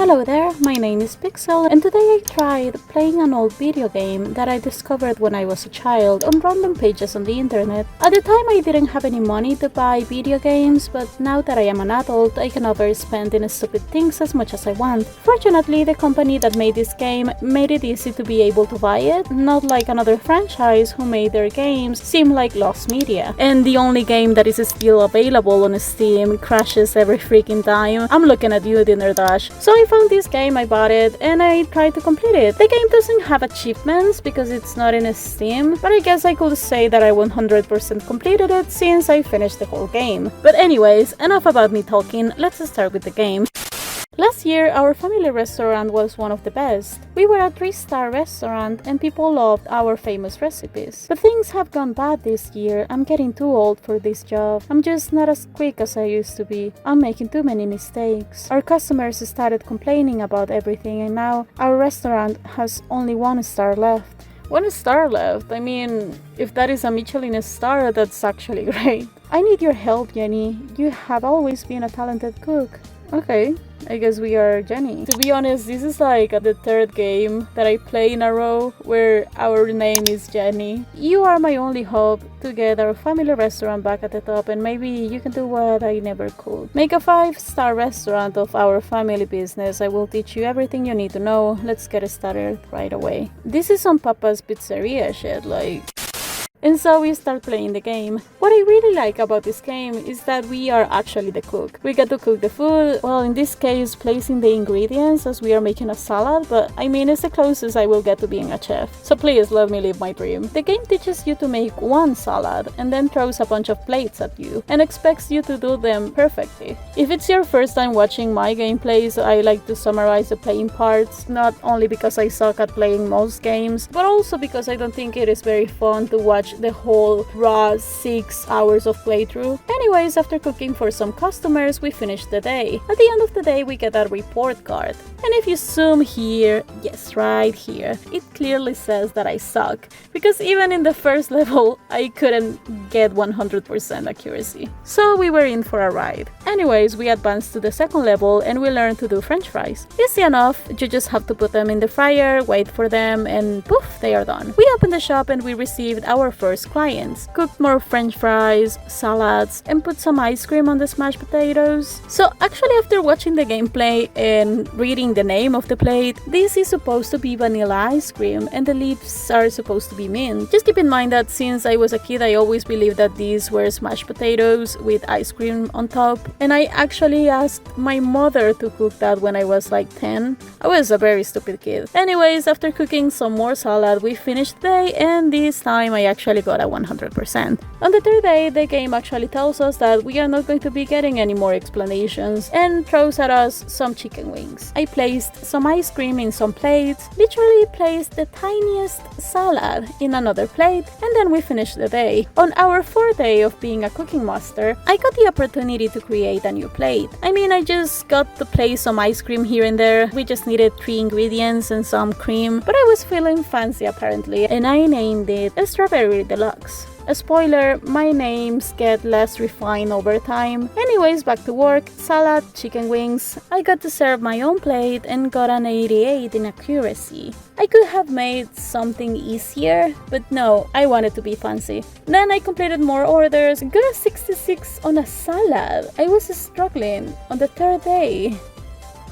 Hello there, my name is Pixel, and today I tried playing an old video game that I discovered when I was a child on random pages on the internet. At the time I didn't have any money to buy video games, but now that I am an adult, I can overspend in stupid things as much as I want. Fortunately, the company that made this game made it easy to be able to buy it, not like another franchise who made their games seem like lost media. And the only game that is still available on Steam crashes every freaking time. I'm looking at you, Dinner Dash. So I found this game, I bought it, and I tried to complete it. The game doesn't have achievements because it's not in Steam, but I guess I could say that I 100% completed it since I finished the whole game. But anyways, enough about me talking, let's start with the game. Last year, our family restaurant was one of the best. We were a 3-star restaurant and people loved our famous recipes. But things have gone bad this year. I'm getting too old for this job. I'm just not as quick as I used to be. I'm making too many mistakes. Our customers started complaining about everything and now our restaurant has only 1 star left. 1 star left? I mean, if that is a Michelin star, that's actually great. I need your help, Jenny. You have always been a talented cook. Okay, I guess we are Jenny. To be honest, this is like the 3rd game that I play in a row where our name is Jenny. You are my only hope to get our family restaurant back at the top, and maybe you can do what I never could. Make a 5-star restaurant of our family business. I will teach you everything you need to know. Let's get started right away. This is some Papa's Pizzeria shit, like... And so we start playing the game. What I really like about this game is that we are actually the cook. We get to cook the food, well, in this case placing the ingredients as we are making a salad, but I mean it's the closest I will get to being a chef. So please let me live my dream. The game teaches you to make 1 salad and then throws a bunch of plates at you and expects you to do them perfectly. If it's your first time watching my gameplays, I like to summarize the playing parts, not only because I suck at playing most games, but also because I don't think it is very fun to watch the whole raw 6 hours of playthrough. Anyways, after cooking for some customers, we finished the day. At the end of the day, we get a report card. And if you zoom here, yes, right here, it clearly says that I suck. Because even in the first level, I couldn't get 100% accuracy. So we were in for a ride. Anyways, we advanced to the 2nd level and we learned to do French fries. Easy enough, you just have to put them in the fryer, wait for them, and poof, they are done. We opened the shop and we received our first clients. Cooked more French fries, salads, and put some ice cream on the smashed potatoes. So actually after watching the gameplay and reading the name of the plate, this is supposed to be vanilla ice cream and the leaves are supposed to be mint. Just keep in mind that since I was a kid I always believed that these were smashed potatoes with ice cream on top, and I actually asked my mother to cook that when I was like 10. I was a very stupid kid. Anyways, after cooking some more salad, we finished the day and this time I actually got a 100%. On the 3rd day, the game actually tells us that we are not going to be getting any more explanations and throws at us some chicken wings. I placed some ice cream in some plates, literally placed the tiniest salad in another plate, and then we finished the day. On our 4th day of being a cooking master, I got the opportunity to create a new plate. I mean, I just got to place some ice cream here and there. We just needed 3 ingredients and some cream, but I was feeling fancy apparently, and I named it Strawberry Deluxe. A spoiler, my names get less refined over time. Anyways, back to work, salad, chicken wings. I got to serve my own plate and got an 88 in accuracy. I could have made something easier, but no, I wanted to be fancy. Then I completed more orders, got a 66 on a salad. I was struggling on the 3rd day.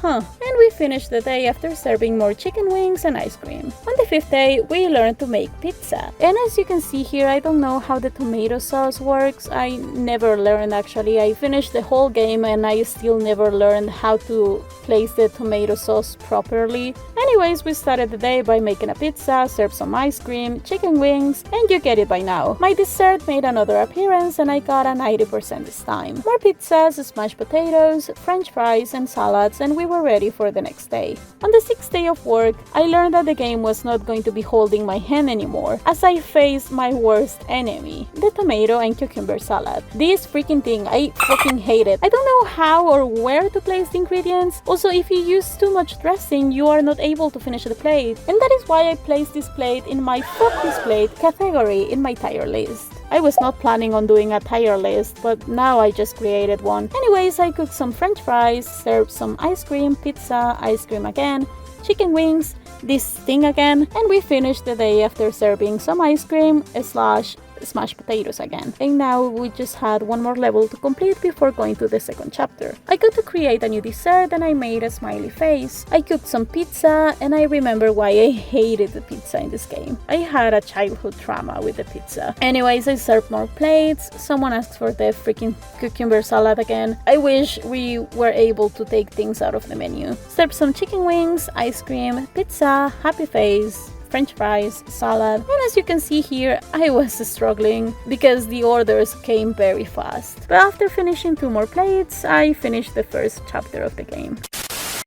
And we finished the day after serving more chicken wings and ice cream. On the 5th day, we learned to make pizza. And as you can see here, I don't know how the tomato sauce works. I never learned actually. I finished the whole game and I still never learned how to place the tomato sauce properly. Anyways, we started the day by making a pizza, served some ice cream, chicken wings, and you get it by now. My dessert made another appearance and I got a 90% this time. More pizzas, smashed potatoes, French fries, and salads, and we were ready for the next day. On the 6th day of work, I learned that the game was not going to be holding my hand anymore, as I faced my worst enemy, the tomato and cucumber salad. This freaking thing, I fucking hate it. I don't know how or where to place the ingredients. Also, if you use too much dressing, you are not able to finish the plate. And that is why I placed this plate in my fuck this plate category in my tier list. I was not planning on doing a tier list, but now I just created one. Anyways, I cooked some french fries, served some ice cream, pizza, ice cream again, chicken wings, this thing again, and we finished the day after serving some ice cream slash smashed potatoes again. And now we just had one more level to complete before going to the second chapter. I got to create a new dessert and I made a smiley face. I cooked some pizza and I remember why I hated the pizza in this game. I had a childhood trauma with the pizza. Anyways, I served more plates. Someone asked for the freaking cucumber salad again. I wish we were able to take things out of the menu. Served some chicken wings, ice cream, pizza, happy face, french fries, salad, and as you can see here, I was struggling because the orders came very fast. But after finishing 2 more plates, I finished the first chapter of the game.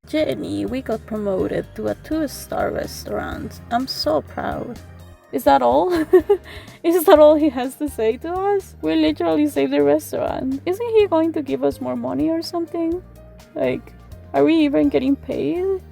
Jenny, we got promoted to a 2-star restaurant. I'm so proud. Is that all? Is that all he has to say to us? We literally saved the restaurant. Isn't he going to give us more money or something? Like, are we even getting paid?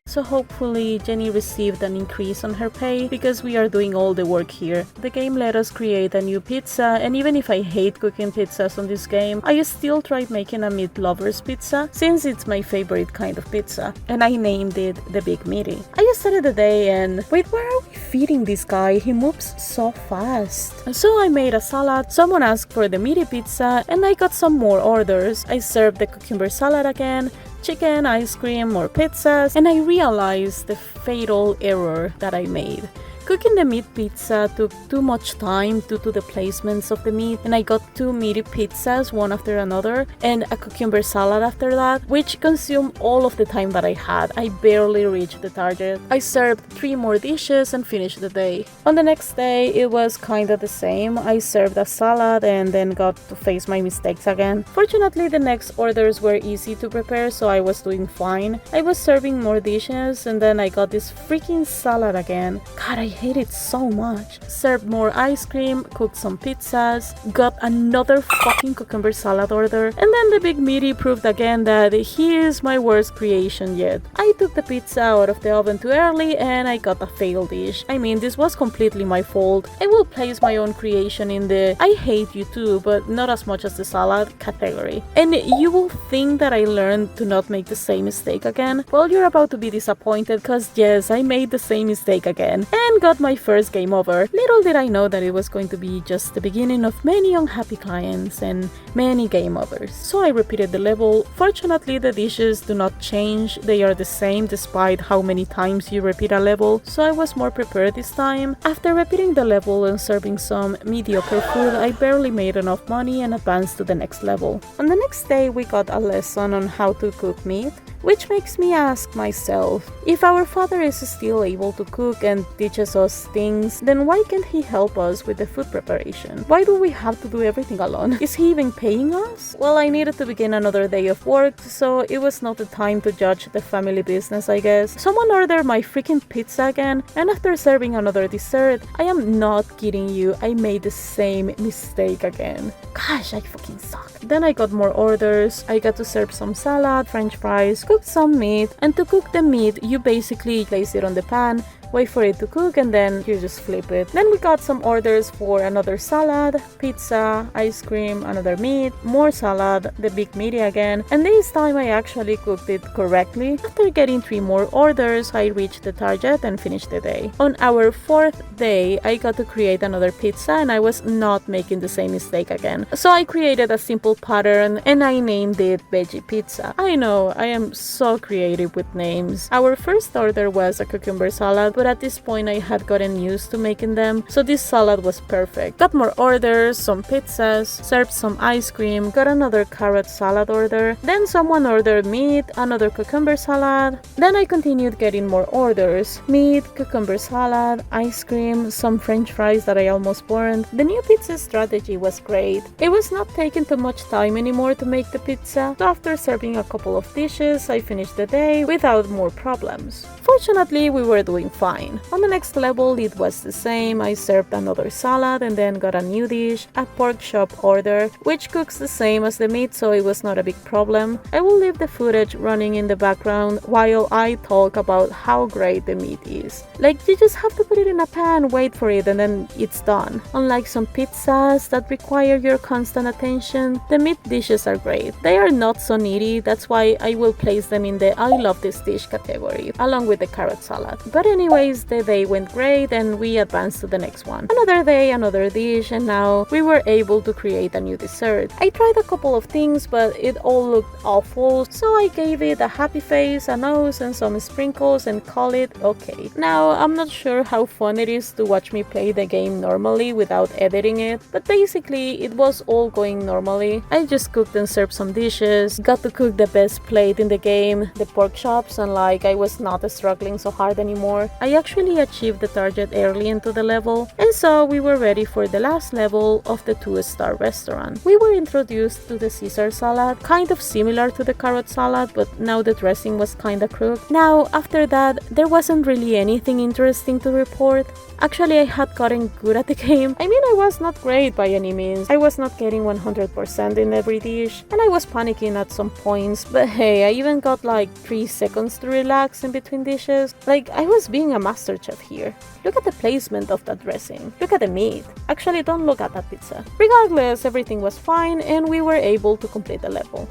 So hopefully Jenny received an increase on her pay because we are doing all the work here. The game let us create a new pizza, and even if I hate cooking pizzas on this game, I still tried making a meat lover's pizza since it's my favorite kind of pizza, and I named it the Big Meaty. I just started the day and wait, where are we feeding this guy? He moves so fast. So I made a salad, someone asked for the meaty pizza, and I got some more orders. I served the cucumber salad again, chicken, ice cream, more pizzas, and I realized the fatal error that I made. Cooking the meat pizza took too much time due to the placements of the meat, and I got 2 meaty pizzas one after another and a cucumber salad after that, which consumed all of the time that I had. I barely reached the target. I served 3 more dishes and finished the day. On the next day, it was kinda the same. I served a salad and then got to face my mistakes again. Fortunately, the next orders were easy to prepare, so I was doing fine. I was serving more dishes and then I got this freaking salad again. God, I hate it so much. Served more ice cream, cooked some pizzas, got another fucking cucumber salad order, and then the Big Meaty proved again that he is my worst creation yet. I took the pizza out of the oven too early and I got a failed dish. I mean, this was completely my fault. I will place my own creation in the I hate you too, but not as much as the salad category. And you will think that I learned to not make the same mistake again. Well, you're about to be disappointed because yes, I made the same mistake again and got my first game over. Little did I know that it was going to be just the beginning of many unhappy clients and many game overs. So I repeated the level. Fortunately, the dishes do not change. They are the same despite how many times you repeat a level, so I was more prepared this time. After repeating the level and serving some mediocre food, I barely made enough money and advanced to the next level. On the next day, we got a lesson on how to cook meat, which makes me ask myself, if our father is still able to cook and teaches us things, then why can't he help us with the food preparation? Why do we have to do everything alone? Is he even paying us? Well, I needed to begin another day of work, so it was not the time to judge the family business, I guess. Someone ordered my freaking pizza again, and after serving another dessert, I am not kidding you, I made the same mistake again. Gosh, I fucking suck. Then I got more orders. I got to serve some salad, french fries, cooked some meat, and to cook the meat, you basically place it on the pan, wait for it to cook, and then you just flip it. Then we got some orders for another salad, pizza, ice cream, another meat, more salad, the Big Meaty again, and this time I actually cooked it correctly. After getting 3 more orders, I reached the target and finished the day. On our 4th day, I got to create another pizza and I was not making the same mistake again. So I created a simple pattern and I named it Veggie Pizza. I know, I am so creative with names. Our first order was a cucumber salad, but at this point I had gotten used to making them, so this salad was perfect. Got more orders, some pizzas, served some ice cream, got another carrot salad order, then someone ordered meat, another cucumber salad, then I continued getting more orders, meat, cucumber salad, ice cream, some french fries that I almost burned. The new pizza strategy was great. It was not taking too much time anymore to make the pizza, so after serving a couple of dishes, I finished the day without more problems. Fortunately, we were doing fine. fine. On the next level it was the same. I served another salad and then got a new dish, a pork chop order, which cooks the same as the meat, so it was not a big problem. I will leave the footage running in the background while I talk about how great the meat is. Like, you just have to put it in a pan, wait for it, and then it's done. Unlike some pizzas that require your constant attention, the meat dishes are great. They are not so needy, that's why I will place them in the I love this dish category, along with the carrot salad. But anyways, the day went great and we advanced to the next one. Another day, another dish, and now we were able to create a new dessert. I tried a couple of things, but it all looked awful, so I gave it a happy face, a nose, and some sprinkles and call it okay. Now, I'm not sure how fun it is to watch me play the game normally without editing it, but basically it was all going normally. I just cooked and served some dishes, got to cook the best plate in the game, the pork chops, and like I was not struggling so hard anymore. I actually achieved the target early into the level, and so we were ready for the last level of the 2-star restaurant. We were introduced to the Caesar salad, kind of similar to the carrot salad, but now the dressing was kinda crooked. Now, after that, there wasn't really anything interesting to report. Actually, I had gotten good at the game. I mean, I was not great by any means. I was not getting 100% in every dish, and I was panicking at some points, but hey, I even got like 3 seconds to relax in between dishes. Like, I was being a master chef here. Look at the placement of that dressing. Look at the meat. Actually, don't look at that pizza. Regardless, everything was fine, and we were able to complete the level.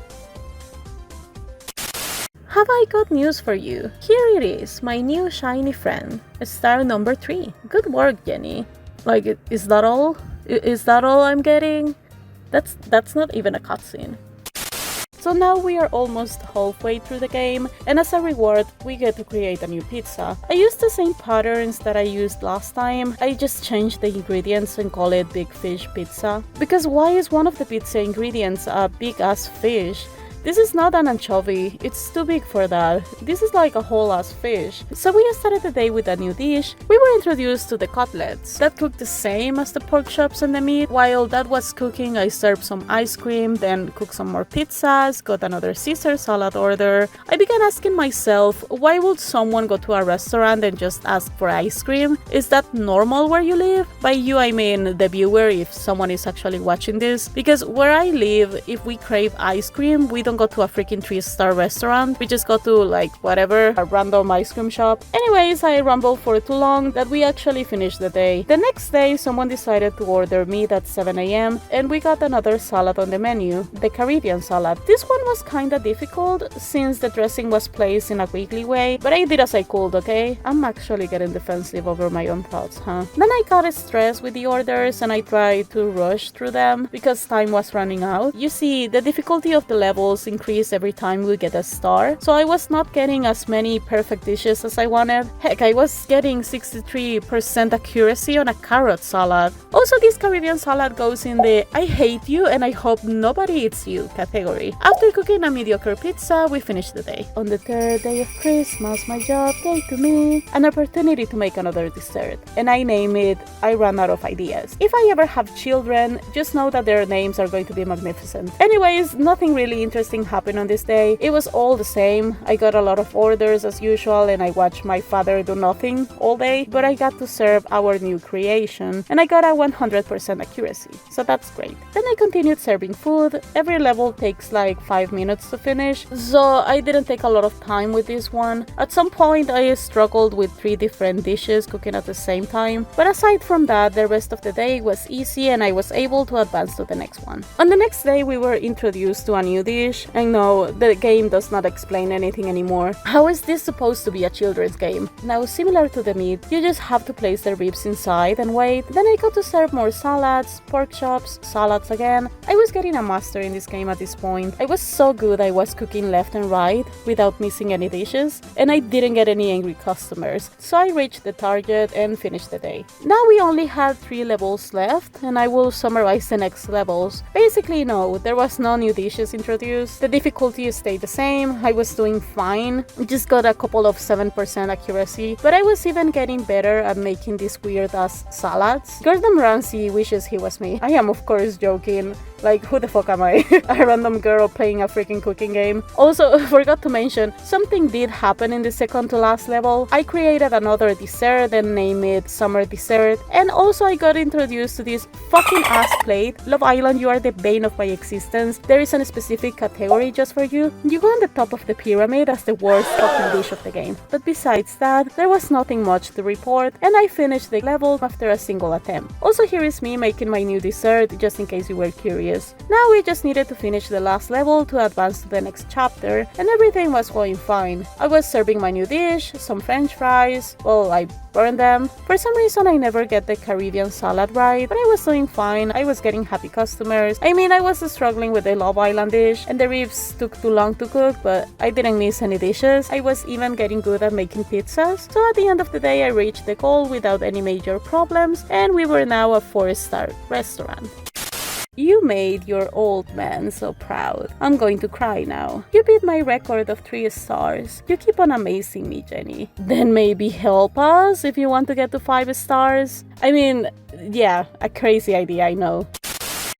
Have I got news for you? Here it is, my new shiny friend, star number 3. Good work, Jenny. Like, is that all? Is that all I'm getting? That's not even a cutscene. So now we are almost halfway through the game, and as a reward, we get to create a new pizza. I used the same patterns that I used last time. I just changed the ingredients and call it Big Fish Pizza. Because why is one of the pizza ingredients a big ass fish? This is not an anchovy, it's too big for that. This is like a whole ass fish. So we started the day with a new dish. We were introduced to the cutlets. That cooked the same as the pork chops and the meat. While that was cooking, I served some ice cream, then cooked some more pizzas, got another Caesar salad order. I began asking myself, why would someone go to a restaurant and just ask for ice cream? Is that normal where you live? By you, I mean the viewer, if someone is actually watching this. Because where I live, if we crave ice cream, we don't go to a freaking 3-star restaurant. We just go to like whatever, a random ice cream shop. Anyways, I rambled for too long that we actually finished the day. The next day, someone decided to order meat at 7 AM and we got another salad on the menu, the Caribbean salad. This one was kinda difficult since the dressing was placed in a wiggly way, but I did as I could, okay? I'm actually getting defensive over my own thoughts, huh? Then I got stressed with the orders and I tried to rush through them because time was running out. You see, the difficulty of the levels increase every time we get a star, so I was not getting as many perfect dishes as I wanted. Heck, I was getting 63% accuracy on a carrot salad. Also, this Caribbean salad goes in the I hate you and I hope nobody eats you category. After cooking a mediocre pizza, we finished the day. On the third day of Christmas, my job gave to me an opportunity to make another dessert, and I name it I Ran Out of Ideas. If I ever have children, just know that their names are going to be magnificent. Anyways, nothing really interesting happened on this day. It was all the same. I got a lot of orders as usual and I watched my father do nothing all day, but I got to serve our new creation and I got a 100% accuracy, so that's great. Then I continued serving food. Every level takes like 5 minutes to finish, so I didn't take a lot of time with this one. At some point I struggled with 3 different dishes cooking at the same time, but aside from that, the rest of the day was easy and I was able to advance to the next one. On the next day we were introduced to a new dish, and no, the game does not explain anything anymore. How is this supposed to be a children's game? Now, similar to the meat, you just have to place the ribs inside and wait. Then I got to serve more salads, pork chops, salads again. I was getting a master in this game at this point. I was so good I was cooking left and right without missing any dishes, and I didn't get any angry customers, so I reached the target and finished the day. Now we only had 3 levels left, and I will summarize the next levels. Basically, no, there was no new dishes introduced. The difficulty stayed the same. I was doing fine. Just got a couple of 7% accuracy, but I was even getting better at making these weird ass salads. Gordon Ramsay wishes he was me. I am of course joking. Like, who the fuck am I? A random girl playing a freaking cooking game. Also, forgot to mention, something did happen in the second to last level. I created another dessert and named it Summer Dessert. And also I got introduced to this fucking ass plate. Love Island, you are the bane of my existence. There is a specific category just for you. You go on the top of the pyramid as the worst fucking dish of the game. But besides that, there was nothing much to report, and I finished the level after a single attempt. Also, here is me making my new dessert, just in case you were curious. Now we just needed to finish the last level to advance to the next chapter, and everything was going fine. I was serving my new dish, some french fries, well, I burned them. For some reason I never get the Caribbean salad right, but I was doing fine. I was getting happy customers. I mean, I was struggling with the Love Island dish, and the ribs took too long to cook, but I didn't miss any dishes. I was even getting good at making pizzas, so at the end of the day I reached the goal without any major problems, and we were now a 4-star restaurant. You made your old man so proud. I'm going to cry now. You beat my record of 3 stars. You keep on amazing me, Jenny. Then maybe help us if you want to get to 5 stars? I mean, yeah, a crazy idea, I know.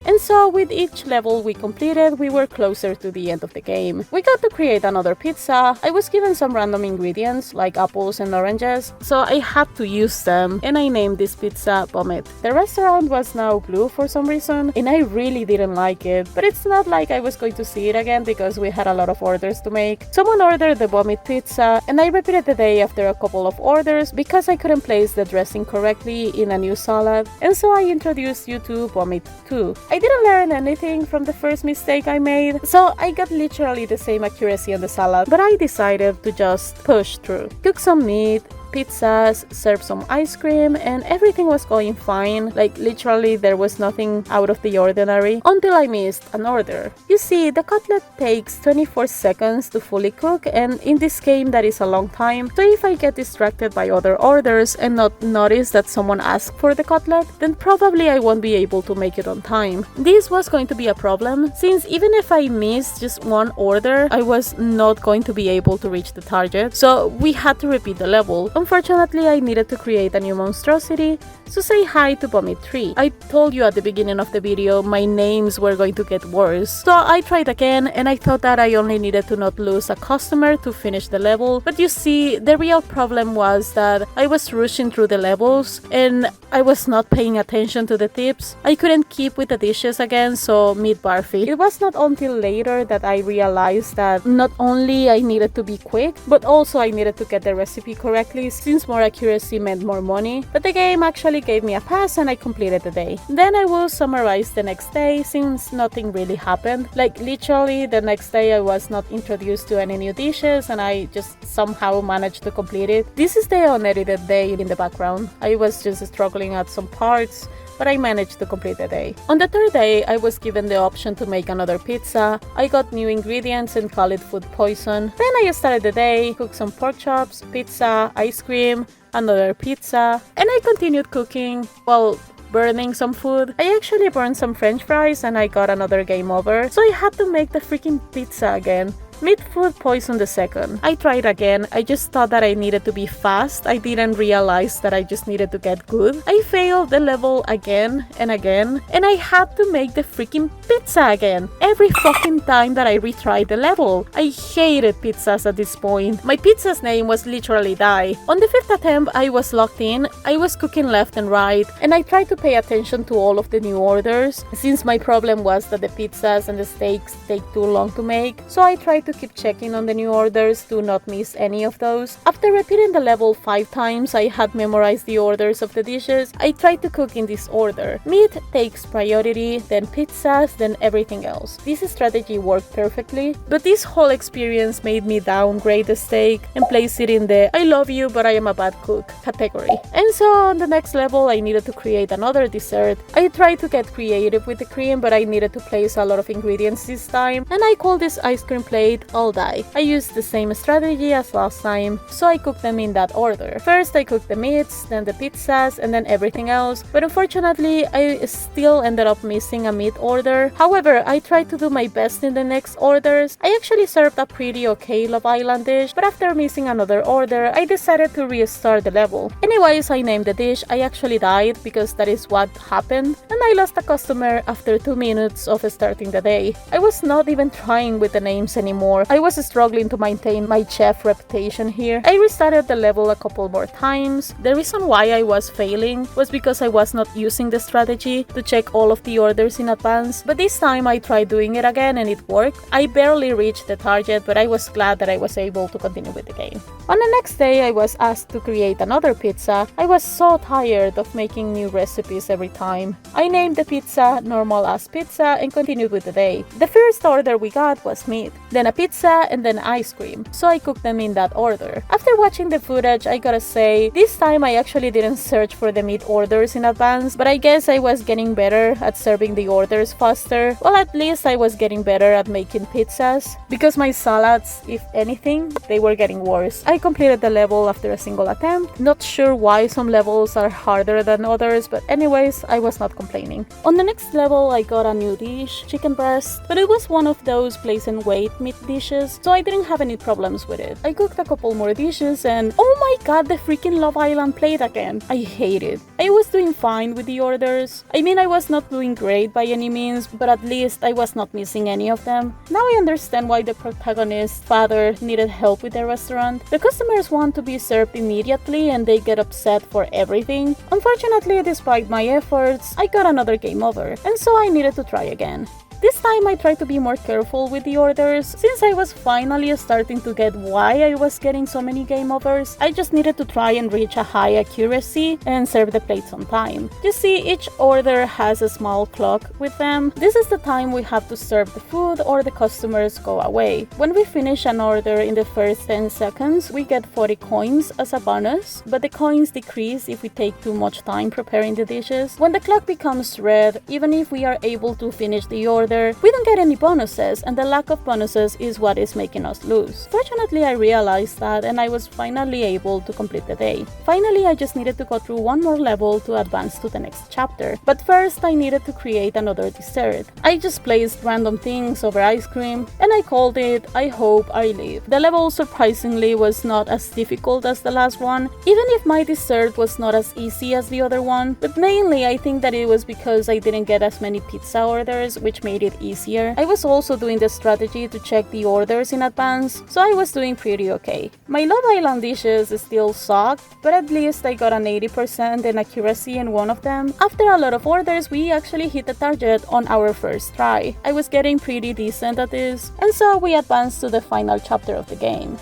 And so with each level we completed, we were closer to the end of the game. We got to create another pizza. I was given some random ingredients like apples and oranges, so I had to use them, and I named this pizza Vomit. The restaurant was now blue for some reason, and I really didn't like it, but it's not like I was going to see it again because we had a lot of orders to make. Someone ordered the Vomit pizza, and I repeated the day after a couple of orders because I couldn't place the dressing correctly in a new salad, and so I introduced you to Vomit 2. I didn't learn anything from the first mistake I made, so I got literally the same accuracy on the salad, but I decided to just push through. Cook some meat, pizzas, serve some ice cream, and everything was going fine. Like, literally there was nothing out of the ordinary until I missed an order. You see, the cutlet takes 24 seconds to fully cook, and in this game that is a long time, so if I get distracted by other orders and not notice that someone asked for the cutlet, then probably I won't be able to make it on time. This was going to be a problem, since even if I missed just one order, I was not going to be able to reach the target, so we had to repeat the level. Unfortunately, I needed to create a new monstrosity, so say hi to Vomit 3. I told you at the beginning of the video my names were going to get worse, so I tried again, and I thought that I only needed to not lose a customer to finish the level. But you see, the real problem was that I was rushing through the levels, and I was not paying attention to the tips. I couldn't keep with the dishes again, so meat barfy. It was not until later that I realized that not only I needed to be quick, but also I needed to get the recipe correctly, since more accuracy meant more money. But the game actually gave me a pass and I completed the day. Then I will summarize the next day, since nothing really happened. Like, literally the next day I was not introduced to any new dishes, and I just somehow managed to complete it. This is the unedited day in the background. I was just struggling at some parts, but I managed to complete the day. On the third day, I was given the option to make another pizza. I got new ingredients and called it food poison. Then I started the day, cooked some pork chops, pizza, ice cream, another pizza, and I continued cooking, well, burning some food. I actually burned some french fries and I got another game over, so I had to make the freaking pizza again. Meat food poison the second. I tried again. I just thought that I needed to be fast. I didn't realize that I just needed to get good. I failed the level again and again, and I had to make the freaking pizza again every fucking time that I retried the level. I hated pizzas at this point. My pizza's name was literally Die. On the 5th attempt, I was locked in. I was cooking left and right, and I tried to pay attention to all of the new orders, since my problem was that the pizzas and the steaks take too long to make. So I tried to keep checking on the new orders to not miss any of those. After repeating the level 5 times, I had memorized the orders of the dishes. I tried to cook in this order. Meat takes priority, then pizzas, then everything else. This strategy worked perfectly, but this whole experience made me downgrade the steak and place it in the I love you but I am a bad cook category. And so on the next level, I needed to create another dessert. I tried to get creative with the cream, but I needed to place a lot of ingredients this time, and I called this ice cream plate afraid I'll die. I used the same strategy as last time, so I cooked them in that order. First I cooked the meats, then the pizzas, and then everything else, but unfortunately I still ended up missing a meat order. However, I tried to do my best in the next orders. I actually served a pretty okay Love Island dish, but after missing another order, I decided to restart the level. Anyways, I named the dish. I actually died because that is what happened, and I lost a customer after 2 minutes of starting the day. I was not even trying with the names anymore. I was struggling to maintain my chef reputation here. I restarted the level a couple more times. The reason why I was failing was because I was not using the strategy to check all of the orders in advance, but this time I tried doing it again and it worked. I barely reached the target, but I was glad that I was able to continue with the game. On the next day, I was asked to create another pizza. I was so tired of making new recipes every time. I named the pizza Normal as Pizza and continued with the day. The first order we got was meat, then a pizza, and then ice cream, so I cooked them in that order. After watching the footage, I gotta say, this time I actually didn't search for the meat orders in advance, but I guess I was getting better at serving the orders faster. Well, at least I was getting better at making pizzas, because my salads, if anything, they were getting worse. I completed the level after a single attempt. Not sure why some levels are harder than others, but anyways, I was not complaining. On the next level, I got a new dish, chicken breast, but it was one of those place and wait meat dishes, so I didn't have any problems with it. I cooked a couple more dishes and oh my god, the freaking Love Island plate again. I hate it. I was doing fine with the orders. I mean, I was not doing great by any means, but at least I was not missing any of them. Now I understand why the protagonist's father needed help with the restaurant. The customers want to be served immediately and they get upset for everything. Unfortunately, despite my efforts, I got another game over, and so I needed to try again. This time I tried to be more careful with the orders. Since I was finally starting to get why I was getting so many game overs, I just needed to try and reach a high accuracy and serve the plates on time. You see, each order has a small clock with them. This is the time we have to serve the food or the customers go away. When we finish an order in the first 10 seconds, we get 40 coins as a bonus, but the coins decrease if we take too much time preparing the dishes. When the clock becomes red, even if we are able to finish the order, we don't get any bonuses, and the lack of bonuses is what is making us lose. Fortunately, I realized that and I was finally able to complete the day. Finally, I just needed to go through one more level to advance to the next chapter. But first, I needed to create another dessert. I just placed random things over ice cream and I called it I Hope I Live. The level surprisingly was not as difficult as the last one, even if my dessert was not as easy as the other one, but mainly I think that it was because I didn't get as many pizza orders, which made it easier. I was also doing the strategy to check the orders in advance, so I was doing pretty okay. My Love Island dishes still sucked, but at least I got an 80% in accuracy in one of them. After a lot of orders, we actually hit the target on our first try. I was getting pretty decent at this, and so we advanced to the final chapter of the game.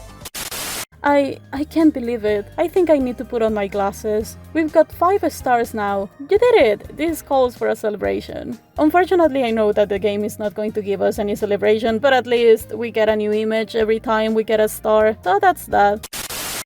I can't believe it. I think I need to put on my glasses. We've got 5 stars now. You did it! This calls for a celebration. Unfortunately, I know that the game is not going to give us any celebration, but at least we get a new image every time we get a star, so that's that.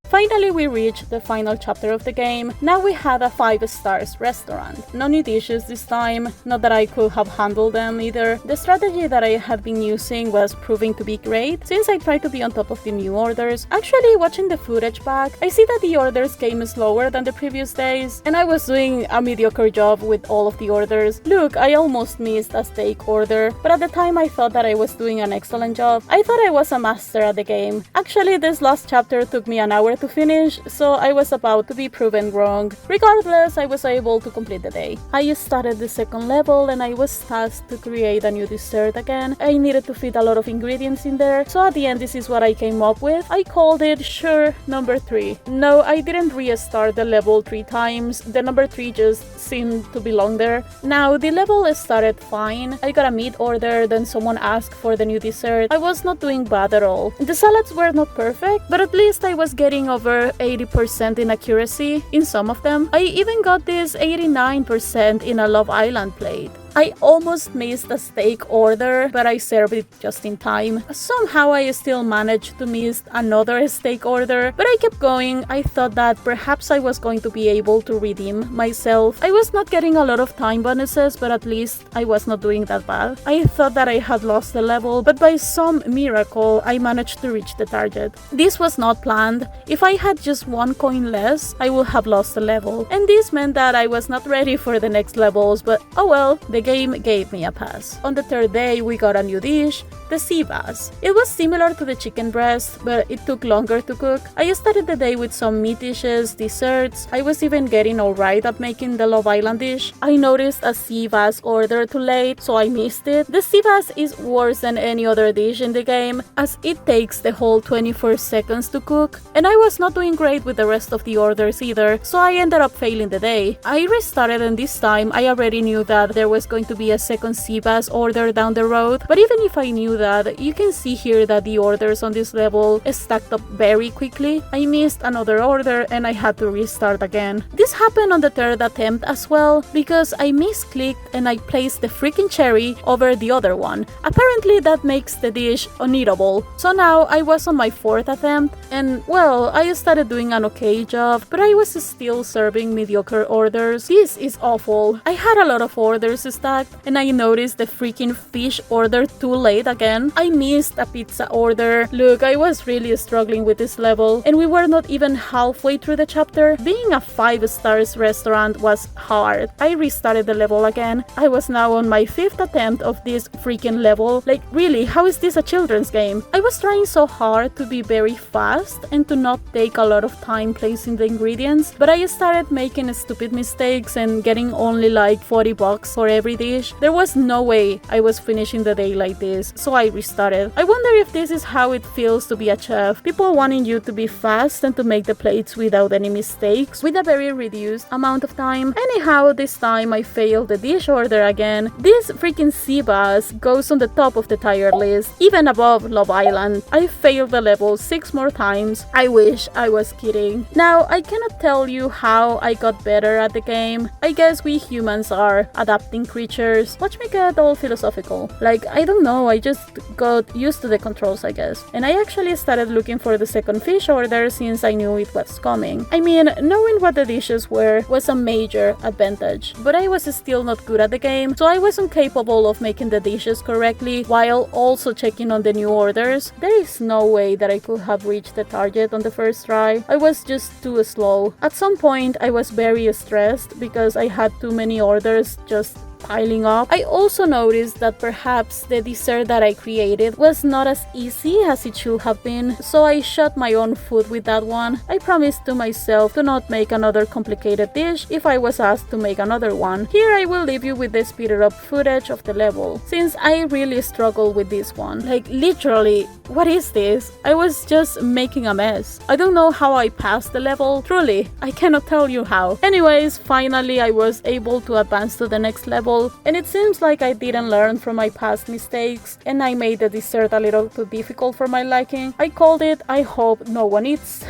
Finally, we reached the final chapter of the game. Now we had a 5 stars restaurant. No new dishes this time, not that I could have handled them either. The strategy that I had been using was proving to be great, since I tried to be on top of the new orders. Actually, watching the footage back, I see that the orders came slower than the previous days, and I was doing a mediocre job with all of the orders. Look, I almost missed a steak order, but at the time I thought that I was doing an excellent job. I thought I was a master at the game. Actually, this last chapter took me an hour to finish, so I was about to be proven wrong. Regardless, I was able to complete the day. I started the second level and I was tasked to create a new dessert again. I needed to fit a lot of ingredients in there, so at the end this is what I came up with. I called it Sure Number 3. No, I didn't restart the level 3 times. The number 3 just seemed to belong there. Now, the level started fine. I got a meat order, then someone asked for the new dessert. I was not doing bad at all. The salads were not perfect, but at least I was getting over 80% in accuracy in some of them. I even got this 89% in a Love Island plate. I almost missed a steak order, but I served it just in time. Somehow I still managed to miss another steak order, but I kept going. I thought that perhaps I was going to be able to redeem myself. I was not getting a lot of time bonuses, but at least I was not doing that bad. I thought that I had lost the level, but by some miracle, I managed to reach the target. This was not planned. If I had just one coin less, I would have lost the level, and this meant that I was not ready for the next levels, but oh well, the game gave me a pass. On the third day, we got a new dish, the sea bass. It was similar to the chicken breast, but it took longer to cook. I started the day with some meat dishes, desserts. I was even getting alright at making the Love Island dish. I noticed a sea bass order too late, so I missed it. The sea bass is worse than any other dish in the game, as it takes the whole 24 seconds to cook, and I was not doing great with the rest of the orders either, so I ended up failing the day. I restarted, and this time I already knew that there was going to be a second sea bass order down the road, but even if I knew that, you can see here that the orders on this level stacked up very quickly. I missed another order and I had to restart again. This happened on the third attempt as well, because I misclicked and I placed the freaking cherry over the other one. Apparently that makes the dish uneatable. So now I was on my fourth attempt, and well, I started doing an okay job, but I was still serving mediocre orders. This is awful. I had a lot of orders stacked, and I noticed the freaking fish order too late again. I missed a pizza order. Look, I was really struggling with this level, and we were not even halfway through the chapter. Being a 5-star restaurant was hard. I restarted the level again. I was now on my 5th attempt of this freaking level. Like, really, how is this a children's game? I was trying so hard to be very fast and to not take a lot of time placing the ingredients, but I started making stupid mistakes and getting only like $40 for every dish. There was no way I was finishing the day like this, so I restarted. I wonder if this is how it feels to be a chef. People wanting you to be fast and to make the plates without any mistakes, with a very reduced amount of time. Anyhow, this time I failed the dish order again. This freaking sea bass goes on the top of the tier list, even above Love Island. I failed the level 6 more times. I wish I was kidding. Now, I cannot tell you how I got better at the game. I guess we humans are adapting creatures. Watch me get all philosophical. Like, I don't know, I just got used to the controls, I guess. And I actually started looking for the second fish order since I knew it was coming. I mean, knowing what the dishes were was a major advantage, but I was still not good at the game, so I wasn't capable of making the dishes correctly while also checking on the new orders. There is no way that I could have reached the target on the first try. I was just too slow. At some point, I was very stressed because I had too many orders just piling up. I also noticed that perhaps the dessert that I created was not as easy as it should have been, so I shot my own foot with that one. I promised to myself to not make another complicated dish if I was asked to make another one. Here I will leave you with the speeded up footage of the level, since I really struggled with this one. Like, literally, what is this? I was just making a mess. I don't know how I passed the level. Truly, I cannot tell you how. Anyways, finally I was able to advance to the next level, and it seems like I didn't learn from my past mistakes, and I made the dessert a little too difficult for my liking. I called it I Hope No One Eats.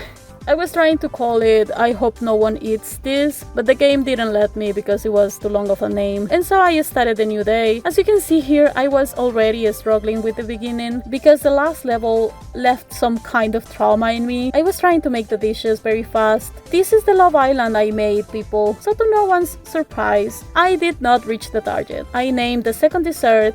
I was trying to call it I Hope No One Eats This, but the game didn't let me because it was too long of a name, and so I started a new day. As you can see here, I was already struggling with the beginning because the last level left some kind of trauma in me. I was trying to make the dishes very fast. This is the Love Island I made, people, so to no one's surprise, I did not reach the target. I named the second dessert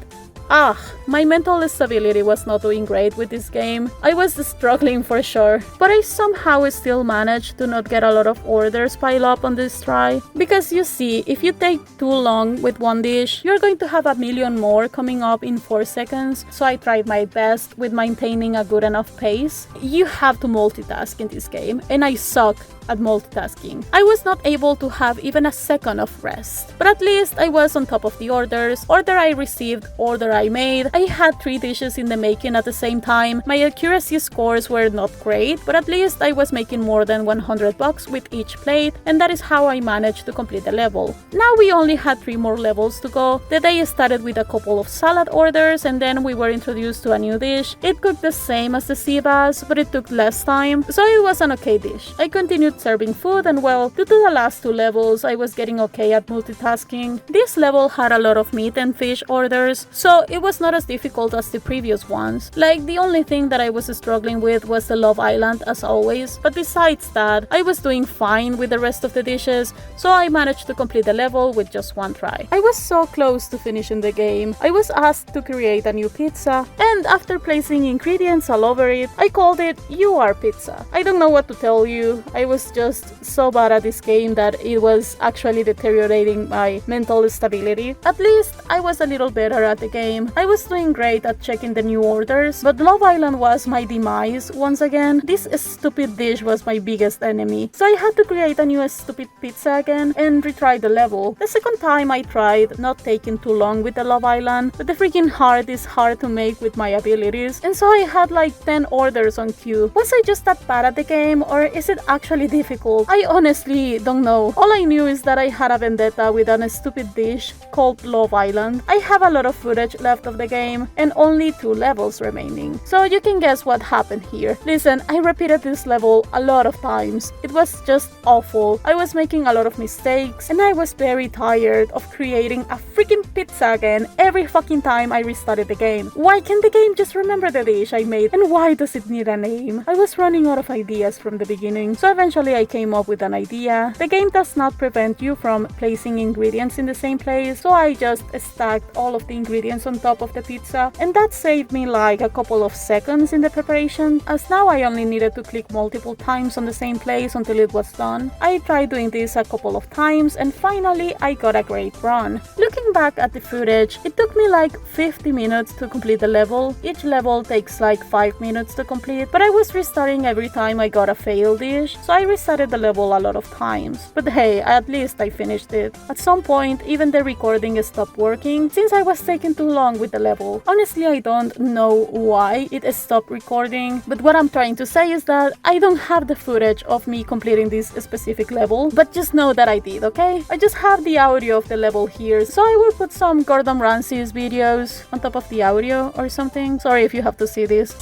my mental stability was not doing great with this game. I was struggling for sure, but I somehow still managed to not get a lot of orders pile up on this try. Because you see, if you take too long with one dish, you're going to have a million more coming up in 4 seconds, so I tried my best with maintaining a good enough pace. You have to multitask in this game, and I suck at multitasking. I was not able to have even a second of rest, but at least I was on top of the orders. Order I received, order I made, I had 3 dishes in the making at the same time. My accuracy scores were not great, but at least I was making more than $100 with each plate, and that is how I managed to complete the level. Now we only had 3 more levels to go. The day started with a couple of salad orders, and then we were introduced to a new dish. It cooked the same as the sea bass, but it took less time, so it was an okay dish. I continued serving food, and well, due to the last 2 levels, I was getting okay at multitasking. This level had a lot of meat and fish orders, so it was not as difficult as the previous ones. Like, the only thing that I was struggling with was the Love Island as always, but besides that, I was doing fine with the rest of the dishes, so I managed to complete the level with just 1 try. I was so close to finishing the game. I was asked to create a new pizza, and after placing ingredients all over it, I called it You Are Pizza. I don't know what to tell you. I was just so bad at this game that it was actually deteriorating my mental stability. At least I was a little better at the game. I was doing great at checking the new orders, but Love Island was my demise once again. This stupid dish was my biggest enemy, so I had to create a new stupid pizza again and retry the level. The second time I tried, not taking too long with the Love Island, but the freaking heart is hard to make with my abilities, and so I had like 10 orders on queue. Was I just that bad at the game, or is it actually difficult? I honestly don't know. All I knew is that I had a vendetta with a stupid dish called Love Island. I have a lot of footage left of the game and only 2 levels remaining, so you can guess what happened here. Listen, I repeated this level a lot of times. It was just awful. I was making a lot of mistakes, and I was very tired of creating a freaking pizza again every fucking time I restarted the game. Why can't the game just remember the dish I made, and why does it need a name? I was running out of ideas from the beginning, so eventually I came up with an idea. The game does not prevent you from placing ingredients in the same place, so I just stacked all of the ingredients on top of the pizza, and that saved me like a couple of seconds in the preparation, as now I only needed to click multiple times on the same place until it was done. I tried doing this a couple of times, and finally I got a great run. Looking back at the footage, it took me like 50 minutes to complete the level. Each level takes like 5 minutes to complete, but I was restarting every time I got a failed dish, so I restarted the level a lot of times. But hey, at least I finished it. At some point, even the recording stopped working since I was taking too long with the level. Honestly, I don't know why it stopped recording, but what I'm trying to say is that I don't have the footage of me completing this specific level, but just know that I did, okay? I just have the audio of the level here, so I will put some Gordon Ramsay's videos on top of the audio or something. Sorry if you have to see this.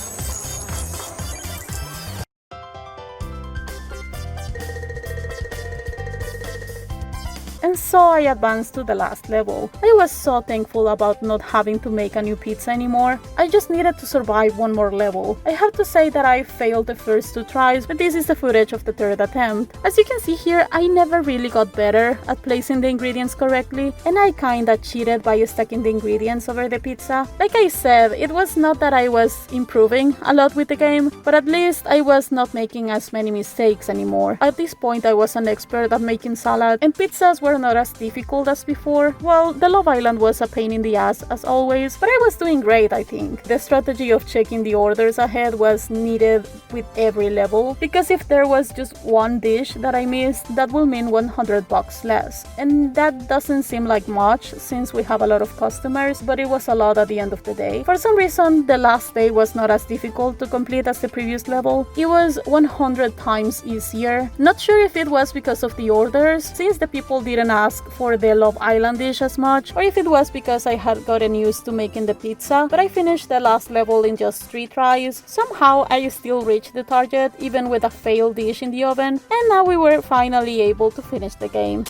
And so I advanced to the last level. I was so thankful about not having to make a new pizza anymore. I just needed to survive 1 more level. I have to say that I failed the first 2 tries, but this is the footage of the 3rd attempt. As you can see here, I never really got better at placing the ingredients correctly, and I kinda cheated by stacking the ingredients over the pizza. Like I said, it was not that I was improving a lot with the game, but at least I was not making as many mistakes anymore. At this point I was an expert at making salad, and pizzas were not as difficult as before. Well, the Love Island was a pain in the ass as always, but I was doing great, I think. The strategy of checking the orders ahead was needed with every level, because if there was just 1 dish that I missed, that will mean $100 less. And that doesn't seem like much since we have a lot of customers, but it was a lot at the end of the day. For some reason, the last day was not as difficult to complete as the previous level. It was 100 times easier. Not sure if it was because of the orders, since the people didn't ask for the Love Island dish as much, or if it was because I had gotten used to making the pizza, but I finished the last level in just 3 tries. Somehow I still reached the target even with a failed dish in the oven, and now we were finally able to finish the game.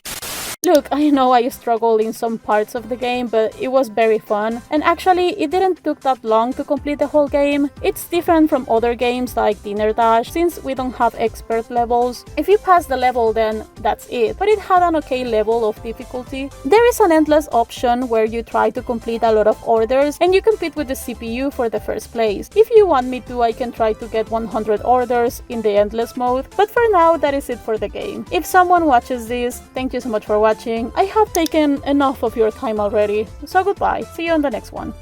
Look, I know I struggled in some parts of the game, but it was very fun, and actually it didn't took that long to complete the whole game. It's different from other games like Dinner Dash, since we don't have expert levels. If you pass the level, then that's it, but it had an okay level of difficulty. There is an endless option where you try to complete a lot of orders, and you compete with the CPU for the first place. If you want me to, I can try to get 100 orders in the endless mode, but for now that is it for the game. If someone watches this, thank you so much for watching. I have taken enough of your time already, so goodbye. See you on the next one.